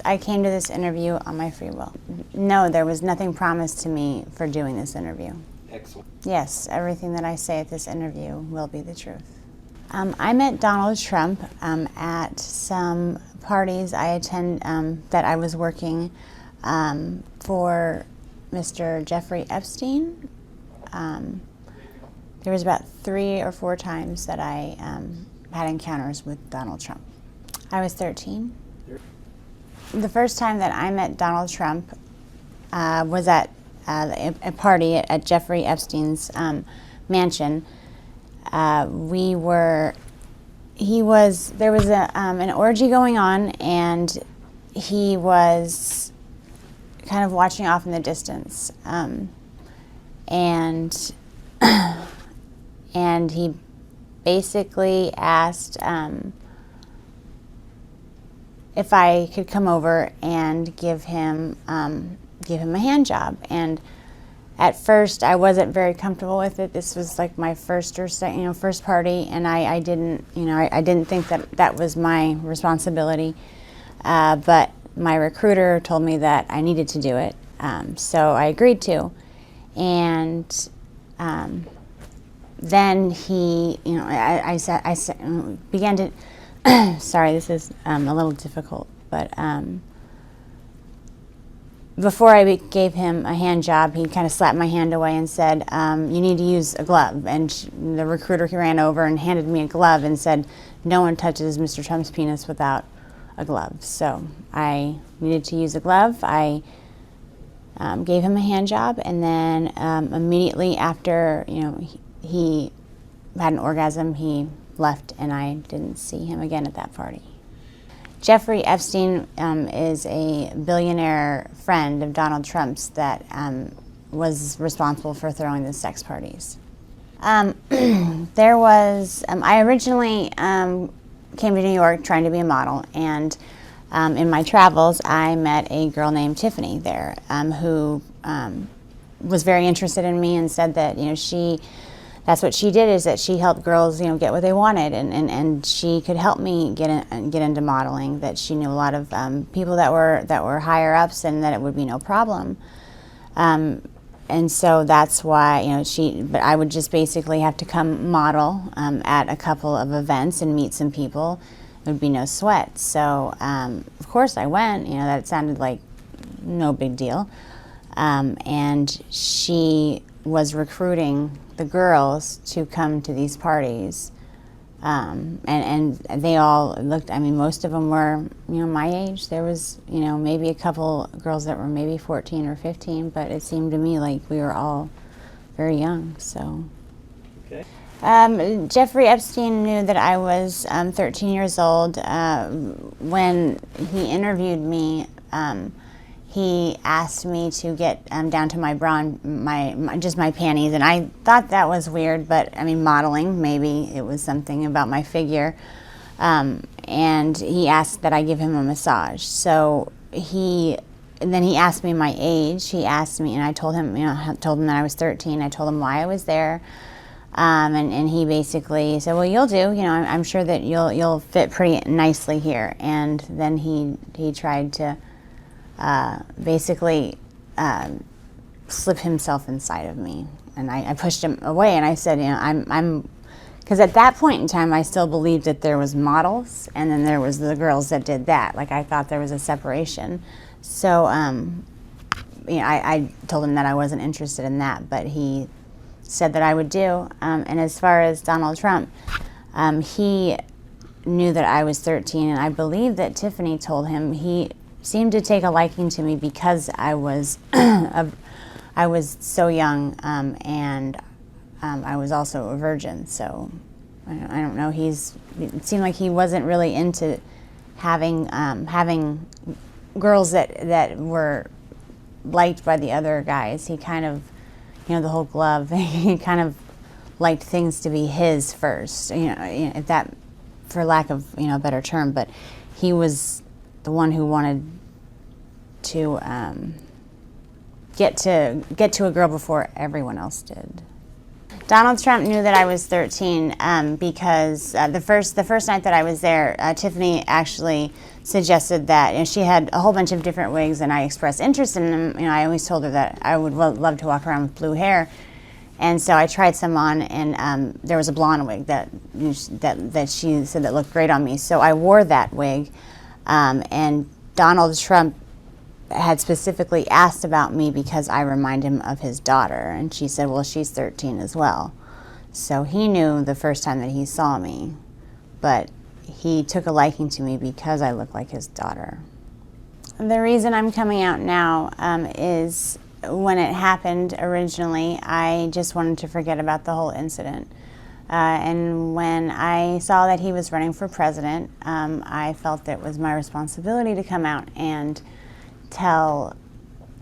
I came to this interview on my free will. No, there was nothing promised to me for doing this interview. Excellent. Yes, everything that I say at this interview will be the truth. I met Donald Trump at some parties I attend that I was working for Mr. Jeffrey Epstein. There was about 3 or 4 times that I had encounters with Donald Trump. I was 13. The first time that I met Donald Trump was at a party at Jeffrey Epstein's mansion. There was an orgy going on, and he was kind of watching off in the distance, and he basically asked if I could come over and give him a hand job. And at first, I wasn't very comfortable with it. This was like my first party, and I didn't think that was my responsibility. But my recruiter told me that I needed to do it, so I agreed to. And then he, I began to. Sorry, this is a little difficult, but. Before I gave him a hand job, he kind of slapped my hand away and said, you need to use a glove. And the recruiter ran over and handed me a glove and said, no one touches Mr. Trump's penis without a glove. So I needed to use a glove. I gave him a hand job, and then immediately after, he had an orgasm, he left, and I didn't see him again at that party. Jeffrey Epstein is a billionaire friend of Donald Trump's that was responsible for throwing the sex parties. I originally came to New York trying to be a model, and in my travels I met a girl named Tiffany there who was very interested in me and said that that's what she did, is that she helped girls, get what they wanted, and she could help me get into modeling. That she knew a lot of people that were higher ups, and that it would be no problem. And so that's why, but I would just basically have to come model at a couple of events and meet some people. It would be no sweat. So of course I went. That sounded like no big deal. And she was recruiting the girls to come to these parties, and they all looked. Most of them were, my age. There was, maybe a couple girls that were maybe 14 or 15, but it seemed to me like we were all very young. So, okay. Jeffrey Epstein knew that I was 13 years old. When he interviewed me, he asked me to get down to my bra, just my panties, and I thought that was weird, but modeling, maybe it was something about my figure. And he asked that I give him a massage. So then he asked me my age. He asked me, and I told him, told him that I was 13. I told him why I was there, and he basically said, "Well, you'll do. I'm sure that you'll fit pretty nicely here." And then he tried to. Basically slip himself inside of me, and I pushed him away, and I said, I'm because at that point in time I still believed that there was models, and then there was the girls that did that. Like, I thought there was a separation. So I told him that I wasn't interested in that, but he said that I would do. And as far as Donald Trump, he knew that I was 13, and I believe that Tiffany told him he seemed to take a liking to me because I was I was so young, and I was also a virgin. So I don't know. It seemed like he wasn't really into having girls that were liked by the other guys. He kind of, the whole glove. He kind of liked things to be his first. If that, for lack of a better term, but he was the one who wanted to get to a girl before everyone else did. Donald Trump knew that I was 13 because the first night that I was there, Tiffany actually suggested that, you know, she had a whole bunch of different wigs, and I expressed interest in them. You know, I always told her that I would love to walk around with blue hair, and so I tried some on, and there was a blonde wig that she said that looked great on me. So I wore that wig, and Donald Trump had specifically asked about me because I remind him of his daughter, and she said, well, she's 13 as well. So he knew the first time that he saw me, but he took a liking to me because I look like his daughter. The reason I'm coming out now is when it happened originally, I just wanted to forget about the whole incident. And when I saw that he was running for president, I felt that it was my responsibility to come out and tell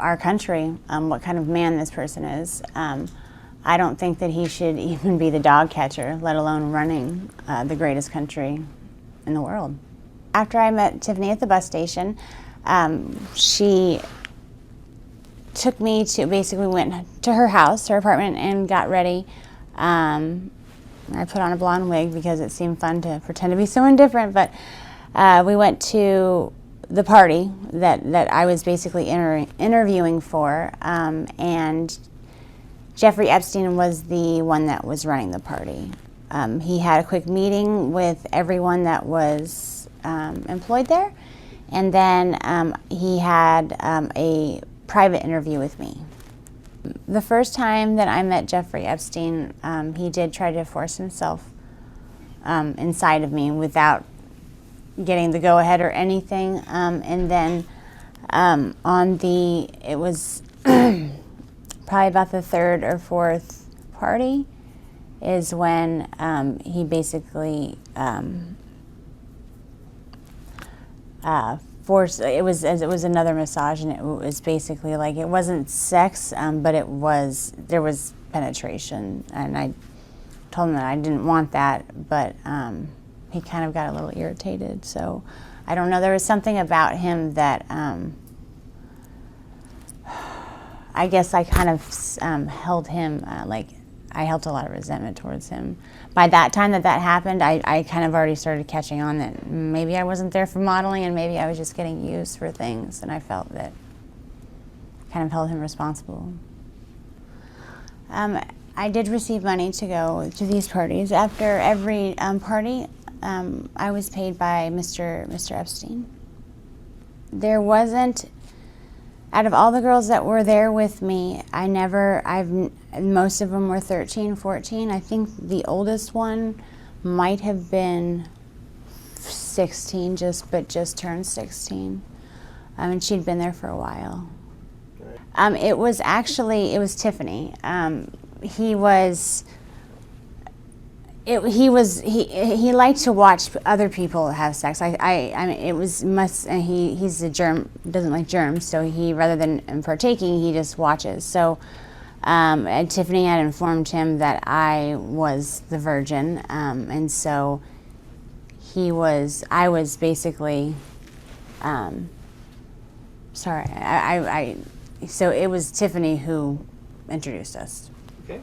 our country what kind of man this person is. I don't think that he should even be the dog catcher, let alone running the greatest country in the world. After I met Tiffany at the bus station, she took me to, basically went to her house, her apartment, and got ready. I put on a blonde wig because it seemed fun to pretend to be someone different, but we went to the party that I was basically interviewing for, and Jeffrey Epstein was the one that was running the party. He had a quick meeting with everyone that was employed there, and then he had a private interview with me. The first time that I met Jeffrey Epstein, he did try to force himself inside of me without getting the go-ahead or anything, and then it was probably about the third or fourth party is when he basically forced, it was another massage, and it was basically like, it wasn't sex, but there was penetration, and I told him that I didn't want that, but he kind of got a little irritated. So I don't know, there was something about him that I guess I kind of held him, I held a lot of resentment towards him. By that time that happened, I kind of already started catching on that maybe I wasn't there for modeling, and maybe I was just getting used for things, and I felt that kind of held him responsible. I did receive money to go to these parties. After every party, I was paid by Mr. Epstein. There wasn't, out of all the girls that were there with me, most of them were 13, 14. I think the oldest one might have been 16, just turned 16. And she'd been there for a while. It was Tiffany. He liked to watch other people have sex. He's a germ, doesn't like germs, so he, rather than partaking, he just watches. So and Tiffany had informed him that I was the virgin, and so I was basically, so it was Tiffany who introduced us. Okay.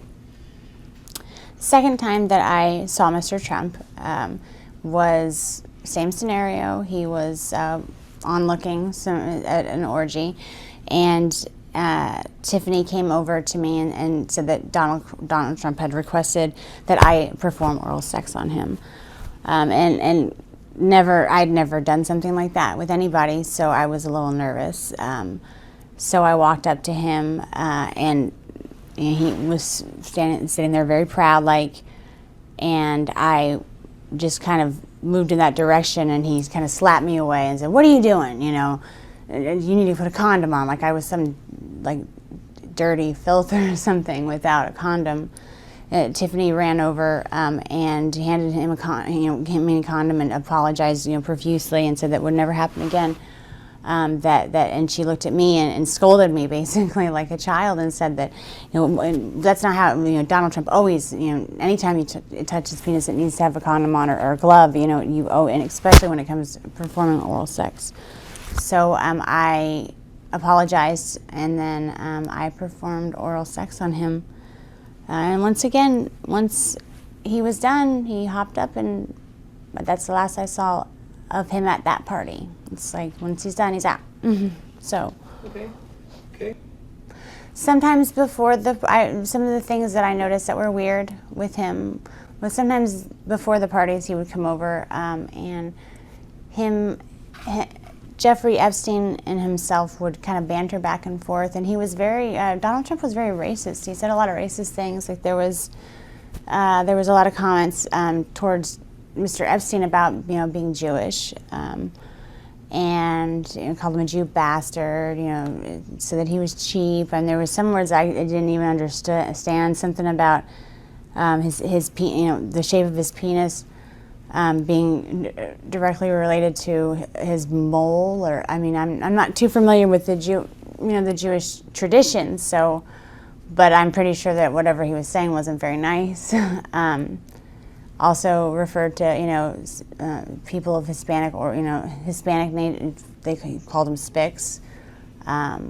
Second time that I saw Mr. Trump was same scenario. He was onlooking at an orgy, and Tiffany came over to me and said that Donald Trump had requested that I perform oral sex on him, and I'd never done something like that with anybody, so I was a little nervous. So I walked up to him, and he was sitting there very proud, and I just kind of moved in that direction, and he kind of slapped me away and said, "What are you doing? You know, you need to put a condom on," like I was some dirty filth or something without a condom. Tiffany ran over and handed him a condom and apologized, profusely, and said that would never happen again. And she looked at me and scolded me basically like a child and said that, that's not how, Donald Trump always, anytime you touch his penis, it needs to have a condom on or a glove, and especially when it comes to performing oral sex. So I apologized, and then I performed oral sex on him. And once again, once he was done, he hopped up, and that's the last I saw of him at that party. It's like once he's done, he's out. So. Okay. Sometimes before some of the things that I noticed that were weird with him was sometimes before the parties he would come over, and Jeffrey Epstein and himself would kind of banter back and forth, and he was Donald Trump was very racist. He said a lot of racist things. Like there was a lot of comments towards Mr. Epstein about being Jewish. And called him a Jew bastard, so that he was cheap. And there was some words I didn't even understand. Something about his the shape of his penis being directly related to his mole. Or I'm not too familiar with the the Jewish traditions. So, but I'm pretty sure that whatever he was saying wasn't very nice. Also referred to, people of Hispanic or, Hispanic name, they called them spics. That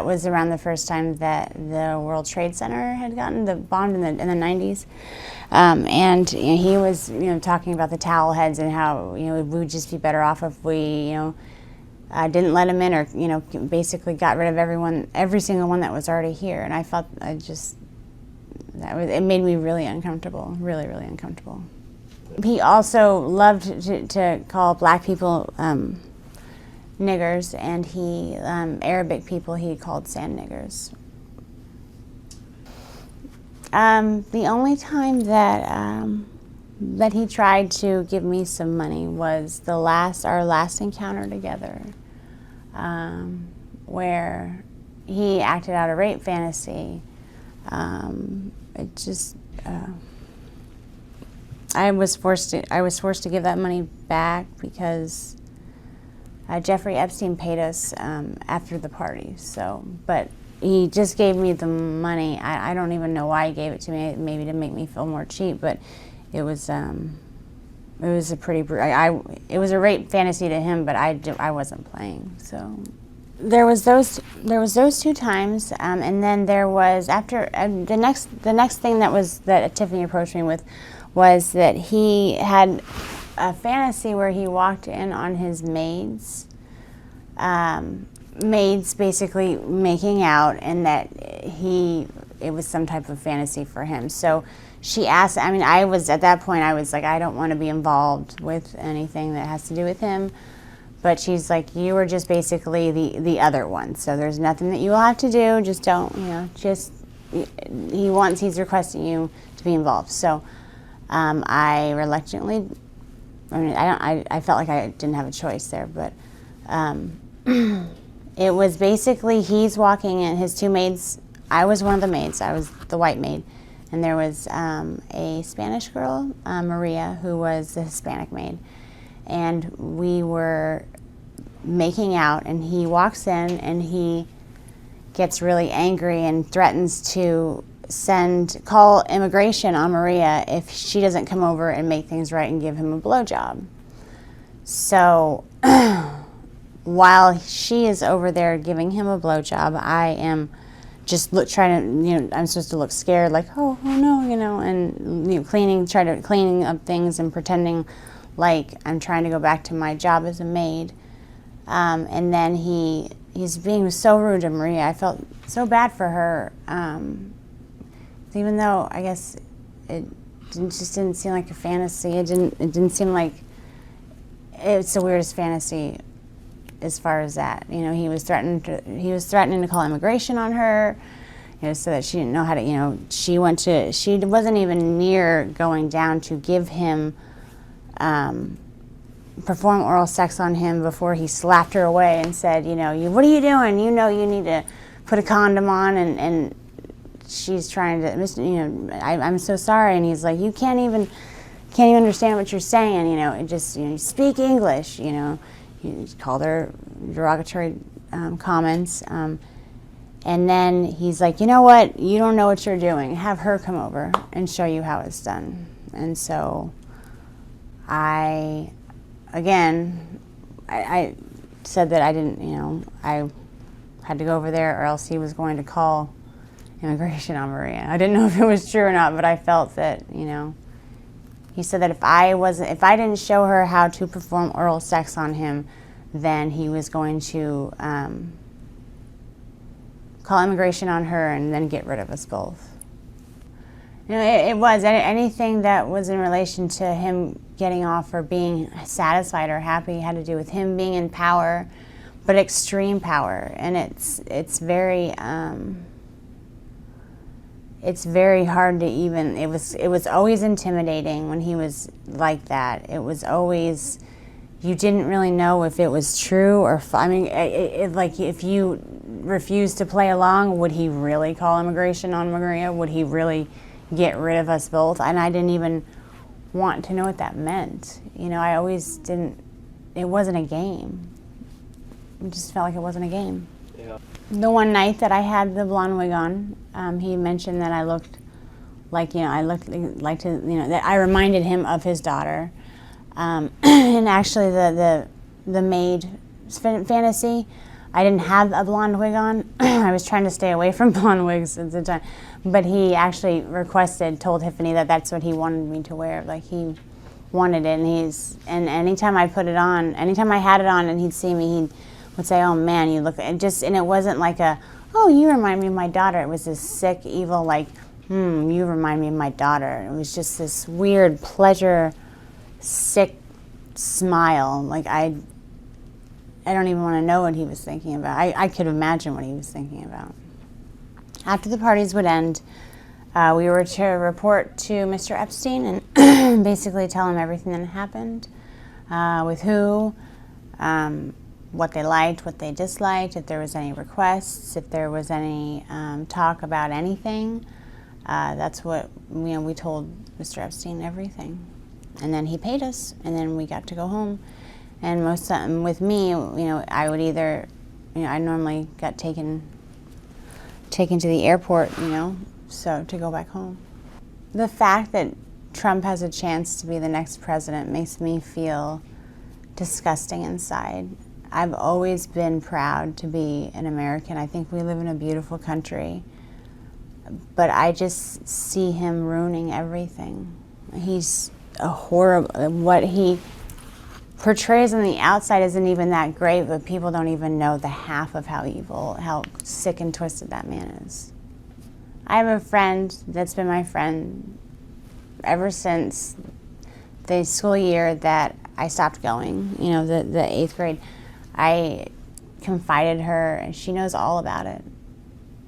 was around the first time that the World Trade Center had gotten the bombed in the 90s. And he was, talking about the towel heads and how, we would just be better off if we, didn't let him in, or, basically got rid of every single one that was already here. And I felt, it made me really uncomfortable, really, really uncomfortable. He also loved to call black people niggers, and Arabic people he called sand niggers. The only time that he tried to give me some money was our last encounter together, where he acted out a rape fantasy. I was forced to give that money back because Jeffrey Epstein paid us after the party. So, but he just gave me the money. I don't even know why he gave it to me. Maybe to make me feel more cheap, but it was a pretty. It was a rape fantasy to him, but I wasn't playing. So. There was those 2 times, and then there was after the next thing that Tiffany approached me with was that he had a fantasy where he walked in on his maids basically making out, and that it was some type of fantasy for him. So she asked. I was at that point. I was like, I don't want to be involved with anything that has to do with him. But she's like, you were just basically the other one. So there's nothing that you will have to do. Just don't, he's requesting you to be involved. So I reluctantly, I felt like I didn't have a choice there. But it was basically he's walking in, his 2 maids. I was one of the maids. I was the white maid. And there was a Spanish girl, Maria, who was the Hispanic maid. And we were making out, and he walks in, and he gets really angry and threatens to call immigration on Maria if she doesn't come over and make things right and give him a blowjob. So while she is over there giving him a blowjob, I am just trying to, I'm supposed to look scared, like, oh no, and cleaning up things and pretending like I'm trying to go back to my job as a maid. And then he's being so rude to Maria. I felt so bad for her, even though I guess it just didn't seem like a fantasy. It didn't seem like it's the weirdest fantasy as far as that. He was threatening to call immigration on her, so that she didn't know how to. She wasn't even near going down to give him. Perform oral sex on him before he slapped her away and said, what are you doing? You need to put a condom on, and she's trying to, I'm so sorry, and he's like, you can't even understand what you're saying, it just, speak English, he called her derogatory comments, and then he's like, you know what, you don't know what you're doing, have her come over and show you how it's done. And so I said that I didn't, I had to go over there, or else he was going to call immigration on Maria. I didn't know if it was true or not, but I felt that, he said that if I didn't show her how to perform oral sex on him, then he was going to call immigration on her and then get rid of us both. It was anything that was in relation to him getting off or being satisfied or happy had to do with him being in power, but extreme power. And it's very hard to even. It was always intimidating when he was like that. It was always, you didn't really know if it was true or. Like if you refused to play along, would he really call immigration on Maria? Would he really get rid of us both? And I didn't even want to know what that meant. I always didn't. It wasn't a game. It just felt like it wasn't a game. Yeah. The one night that I had the blonde wig on, he mentioned that I looked like, that I reminded him of his daughter. And actually the maid fantasy, I didn't have a blonde wig on. I was trying to stay away from blonde wigs at the time. But he actually told Tiffany that that's what he wanted me to wear. Like he wanted it, and anytime I put it on, anytime I had it on and he'd see me, he would say, "Oh man, you look," and it wasn't like "Oh, you remind me of my daughter." It was this sick, evil, like, you remind me of my daughter. It was just this weird pleasure, sick smile. Like I don't even want to know what he was thinking about. I could imagine what he was thinking about. After the parties would end, we were to report to Mr. Epstein and basically tell him everything that happened, with who, what they liked, what they disliked, if there was any requests, if there was any talk about anything. That's what we told Mr. Epstein, everything. And then he paid us, and then we got to go home. And with me, I would either, I normally got taken to the airport, so to go back home. The fact that Trump has a chance to be the next president makes me feel disgusting inside. I've always been proud to be an American. I think we live in a beautiful country. But I just see him ruining everything. He's a horrible, what he portrays on the outside isn't even that great, but people don't even know the half of how evil, how sick and twisted that man is. I have a friend that's been my friend ever since the school year that I stopped going, the 8th grade. I confided her, and she knows all about it.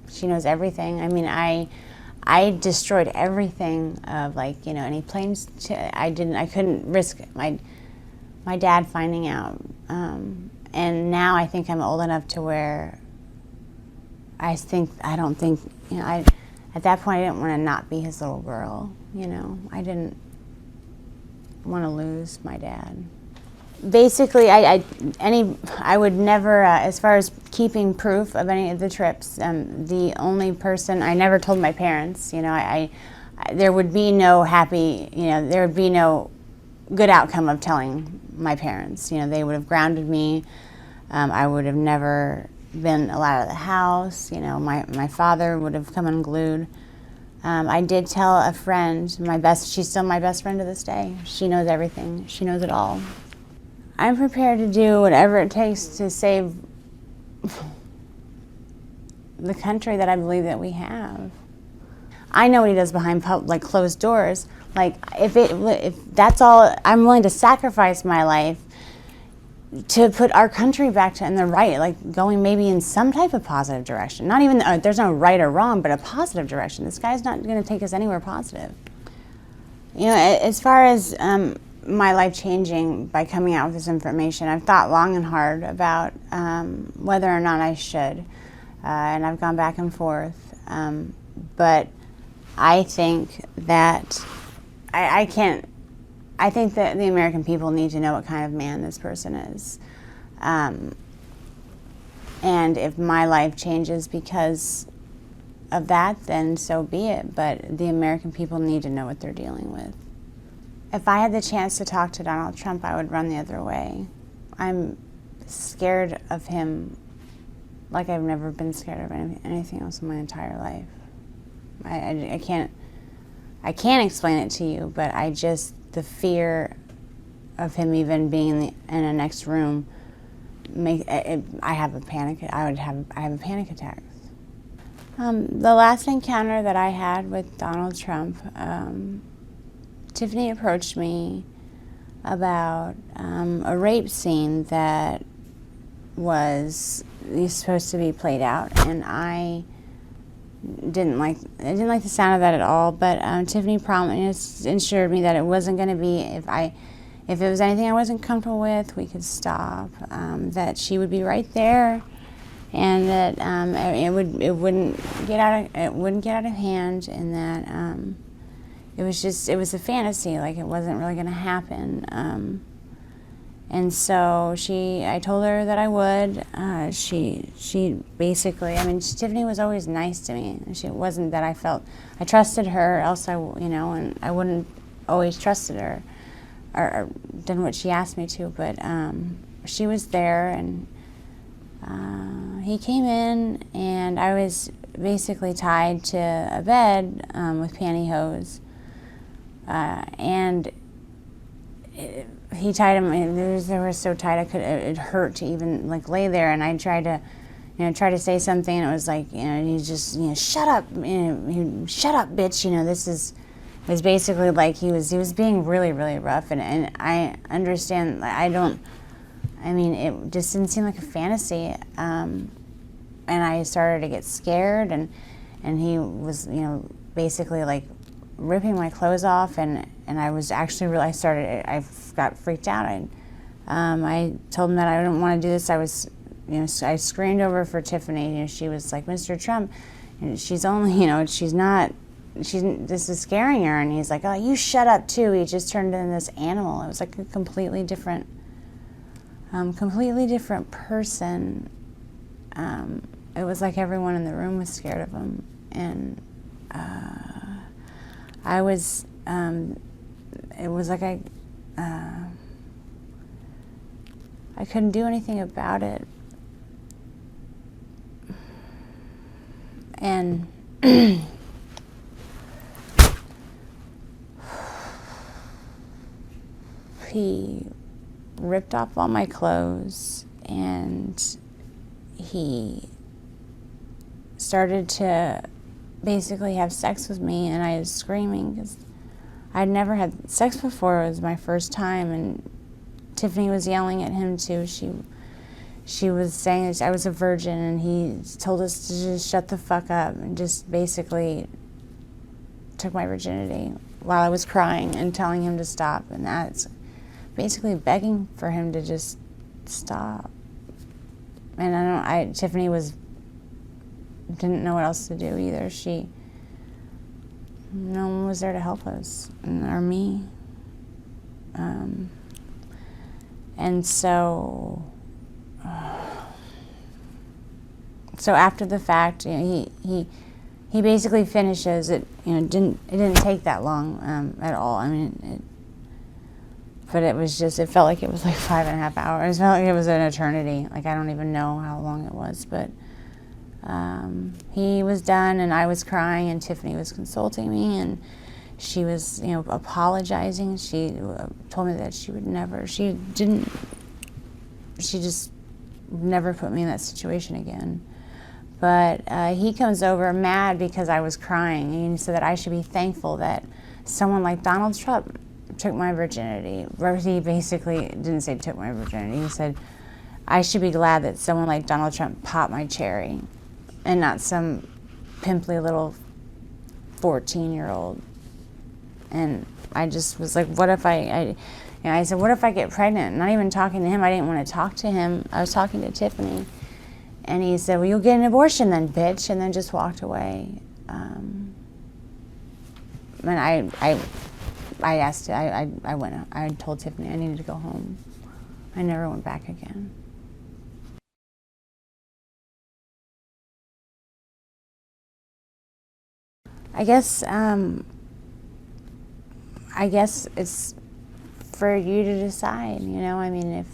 She knows everything. I destroyed everything of any planes. I couldn't risk my dad finding out. And now I think I'm old enough to where at that point I didn't want to not be his little girl. I didn't want to lose my dad. Basically, I would never, as far as keeping proof of any of the trips, the only person, I never told my parents, there would be no there would be no good outcome of telling my parents. They would have grounded me. I would have never been allowed out of the house. My father would have come unglued. I did tell a friend, she's still my best friend to this day. She knows everything. She knows it all. I'm prepared to do whatever it takes to save the country that I believe that we have. I know what he does behind closed doors. If that's all, I'm willing to sacrifice my life to put our country back in the right, going maybe in some type of positive direction. Not even, there's no right or wrong, but a positive direction. This guy's not going to take us anywhere positive. As far as my life changing by coming out with this information, I've thought long and hard about whether or not I should. And I've gone back and forth. But I think that I think that the American people need to know what kind of man this person is. And if my life changes because of that, then so be it. But the American people need to know what they're dealing with. If I had the chance to talk to Donald Trump, I would run the other way. I'm scared of him like I've never been scared of anything else in my entire life. I can't explain it to you, but the fear of him even being in a next room, I have panic attacks. The last encounter that I had with Donald Trump, Tiffany approached me about a rape scene that was supposed to be played out, and I didn't like the sound of that at all. But Tiffany assured me that it wasn't going to be, if it was anything I wasn't comfortable with, we could stop. That she would be right there, and that it wouldn't get out of hand, and that it was a fantasy, like it wasn't really going to happen. And so I told her that I would. She basically, Tiffany was always nice to me. It wasn't that I trusted her, else and I wouldn't always trusted her or done what she asked me to. But she was there, and he came in, and I was basically tied to a bed with pantyhose, and he tied him. They were so tight it hurt to even lay there. And I tried to say something, and it was like, he just, shut up, shut up, bitch. It was basically like he was being really, really rough. And I understand. It just didn't seem like a fantasy. And I started to get scared, and he was, basically ripping my clothes off, and I was actually I got freaked out. I told him that I didn't want to do this. I screamed over for Tiffany. She was like, Mr. Trump, and she's only, this is scaring her. And he's like, oh, you shut up too. He just turned into this animal. It was like a completely different person. It was like everyone in the room was scared of him, and it was like I couldn't do anything about it. And he ripped off all my clothes, and he started to basically have sex with me, and I was screaming because I'd never had sex before. It was my first time, and Tiffany was yelling at him too. She was saying I was a virgin, and he told us to just shut the fuck up, and just basically took my virginity while I was crying and telling him to stop. And that's basically begging for him to just stop. And Tiffany didn't know what else to do either. No one was there to help us, or me. And so after the fact, he basically finishes it. It didn't take that long at all. But it was just, it felt like it was 5.5 hours. It felt like it was an eternity. I don't even know how long it was, but he was done, and I was crying, and Tiffany was consulting me, and she was, apologizing. She told me that she just never put me in that situation again. But he comes over mad because I was crying, and he said that I should be thankful that someone like Donald Trump took my virginity. He basically didn't say took my virginity. He said, I should be glad that someone like Donald Trump popped my cherry, and not some pimply little 14-year-old. And I just was like, what if I said, what if I get pregnant? Not even talking to him. I didn't want to talk to him. I was talking to Tiffany. And he said, well, you'll get an abortion then, bitch, and then just walked away. And I asked, I told Tiffany I needed to go home. I never went back again. I guess it's for you to decide, if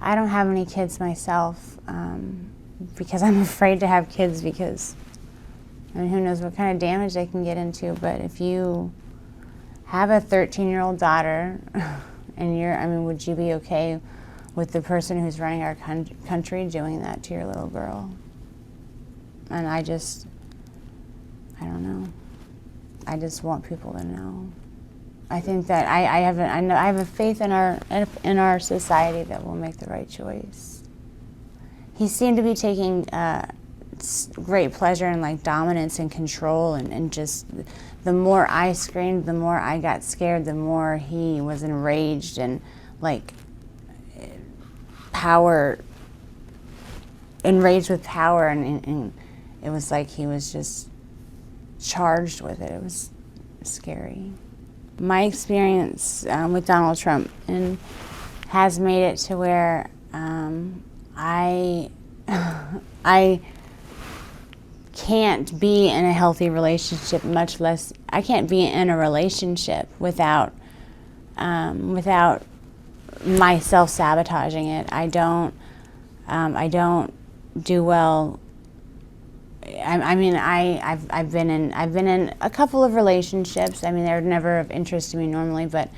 I don't have any kids myself, because I'm afraid to have kids, because I mean, who knows what kind of damage they can get into, but if you have a 13-year-old daughter and would you be okay with the person who's running our country doing that to your little girl? And I don't know. I just want people to know. I think that I have a faith in our society that will make the right choice. He seemed to be taking great pleasure in like dominance and control, and just the more I screamed, the more I got scared, the more he was enraged and enraged with power, and it was like he was just charged with it. It was scary. My experience with Donald Trump has made it to where I can't be in a healthy relationship, much less I can't be in a relationship without myself sabotaging it. I don't do well. I've been in a couple of relationships. I mean, they're never of interest to me normally, but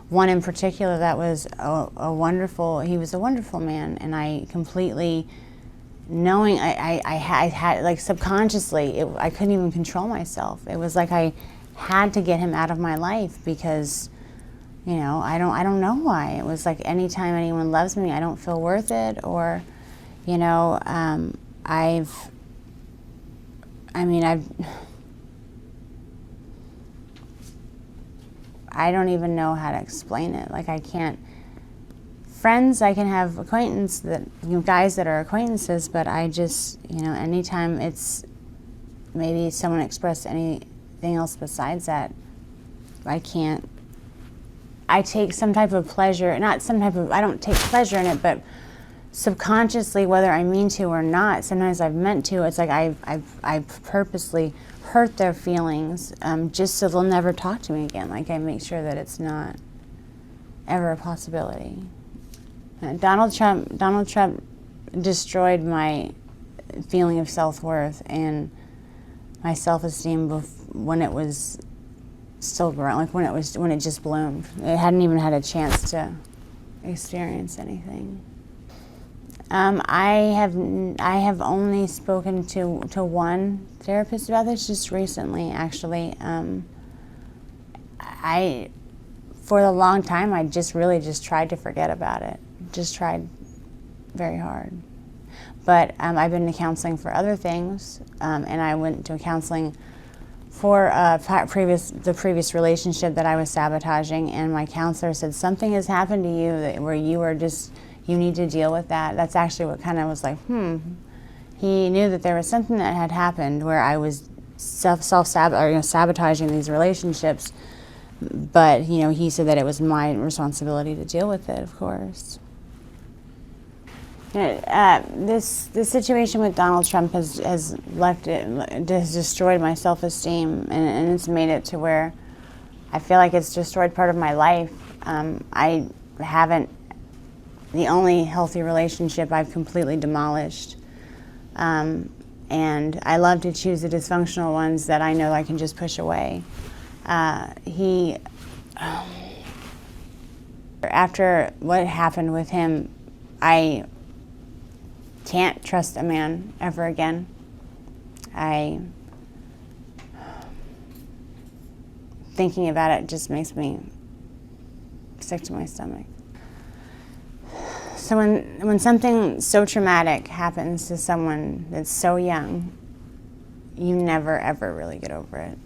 one in particular that was he was a wonderful man, and I completely, knowing I had like subconsciously, I couldn't even control myself. It was like I had to get him out of my life because, I don't know why. It was like anytime anyone loves me, I don't feel worth it, or, I don't even know how to explain it. Like I can have acquaintance guys that are acquaintances, but I just, anytime it's maybe someone expressed anything else besides that, I take some type of pleasure, I don't take pleasure in it, but subconsciously, whether I mean to or not, sometimes I've meant to. It's like I've purposely hurt their feelings just so they'll never talk to me again. Like I make sure that it's not ever a possibility. Donald Trump destroyed my feeling of self-worth and my self-esteem when it was still growing, like when it just bloomed. It hadn't even had a chance to experience anything. I have only spoken to one therapist about this just recently, actually. For a long time, I really tried to forget about it. Just tried very hard. But I've been to counseling for other things, and I went to counseling for the previous relationship that I was sabotaging, and my counselor said, something has happened to you where you need to deal with that. That's actually what kind of was like, He knew that there was something that had happened where I was sabotaging these relationships, but he said that it was my responsibility to deal with it, of course. This situation with Donald Trump has destroyed my self-esteem, and it's made it to where I feel like it's destroyed part of my life. The only healthy relationship I've completely demolished. And I love to choose the dysfunctional ones that I know I can just push away. After what happened with him, I can't trust a man ever again. Thinking about it just makes me sick to my stomach. So when something so traumatic happens to someone that's so young, you never ever really get over it.